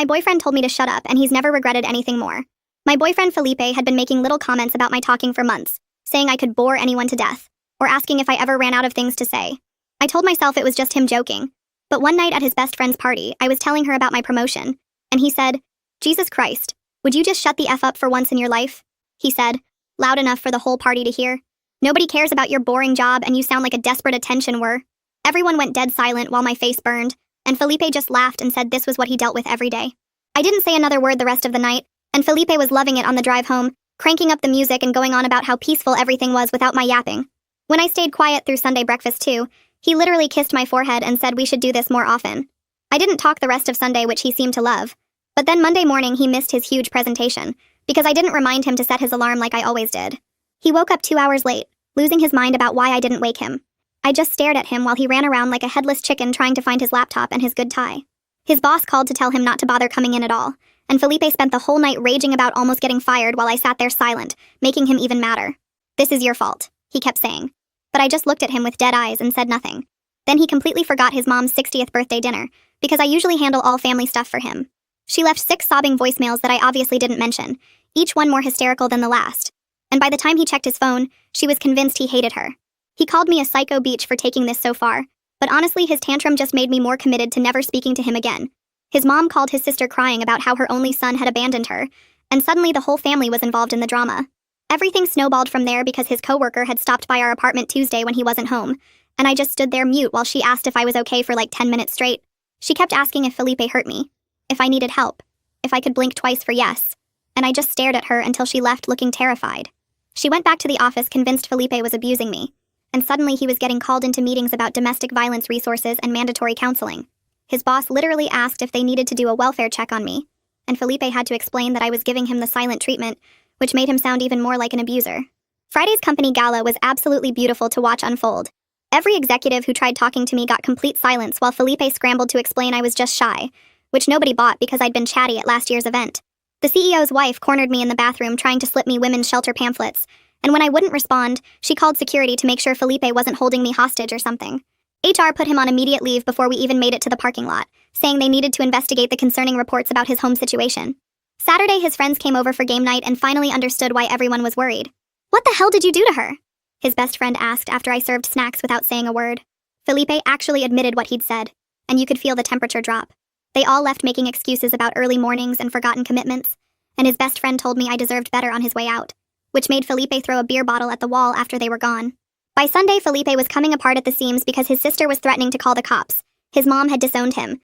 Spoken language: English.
my boyfriend told me to shut up, and he's never regretted anything more. My boyfriend Felipe had been making little comments about my talking for months, saying I could bore anyone to death, or asking if I ever ran out of things to say. I told myself it was just him joking, but one night at his best friend's party, I was telling her about my promotion, and he said, "Jesus Christ, would you just shut the F up for once in your life?" He said, loud enough for the whole party to hear. "Nobody cares about your boring job, and you sound like a desperate attention whore." Everyone went dead silent while my face burned, and Felipe just laughed and said this was what he dealt with every day. I didn't say another word the rest of the night, and Felipe was loving it on the drive home, cranking up the music and going on about how peaceful everything was without my yapping. When I stayed quiet through Sunday breakfast too, he literally kissed my forehead and said we should do this more often. I didn't talk the rest of Sunday, which he seemed to love. But then Monday morning he missed his huge presentation, because I didn't remind him to set his alarm like I always did. He woke up 2 hours late, losing his mind about why I didn't wake him. I just stared at him while he ran around like a headless chicken trying to find his laptop and his good tie. His boss called to tell him not to bother coming in at all, and Felipe spent the whole night raging about almost getting fired while I sat there silent, making him even madder. "This is your fault," he kept saying. But I just looked at him with dead eyes and said nothing. Then he completely forgot his mom's 60th birthday dinner, because I usually handle all family stuff for him. She left 6 sobbing voicemails that I obviously didn't mention, each one more hysterical than the last. And by the time he checked his phone, she was convinced he hated her. He called me a psycho beach for taking this so far, but honestly his tantrum just made me more committed to never speaking to him again. His mom called his sister crying about how her only son had abandoned her, and suddenly the whole family was involved in the drama. Everything snowballed from there because his coworker had stopped by our apartment Tuesday when he wasn't home, and I just stood there mute while she asked if I was okay for like 10 minutes straight. She kept asking if Felipe hurt me, if I needed help, if I could blink twice for yes, and I just stared at her until she left looking terrified. She went back to the office convinced Felipe was abusing me, and suddenly he was getting called into meetings about domestic violence resources and mandatory counseling. His boss literally asked if they needed to do a welfare check on me, and Felipe had to explain that I was giving him the silent treatment, which made him sound even more like an abuser. Friday's company gala was absolutely beautiful to watch unfold. Every executive who tried talking to me got complete silence while Felipe scrambled to explain I was just shy, which nobody bought because I'd been chatty at last year's event. The CEO's wife cornered me in the bathroom trying to slip me women's shelter pamphlets, and when I wouldn't respond, she called security to make sure Felipe wasn't holding me hostage or something. HR put him on immediate leave before we even made it to the parking lot, saying they needed to investigate the concerning reports about his home situation. Saturday, his friends came over for game night and finally understood why everyone was worried. "What the hell did you do to her?" his best friend asked after I served snacks without saying a word. Felipe actually admitted what he'd said, and you could feel the temperature drop. They all left making excuses about early mornings and forgotten commitments, and his best friend told me I deserved better on his way out, which made Felipe throw a beer bottle at the wall after they were gone. By Sunday, Felipe was coming apart at the seams because his sister was threatening to call the cops. His mom had disowned him,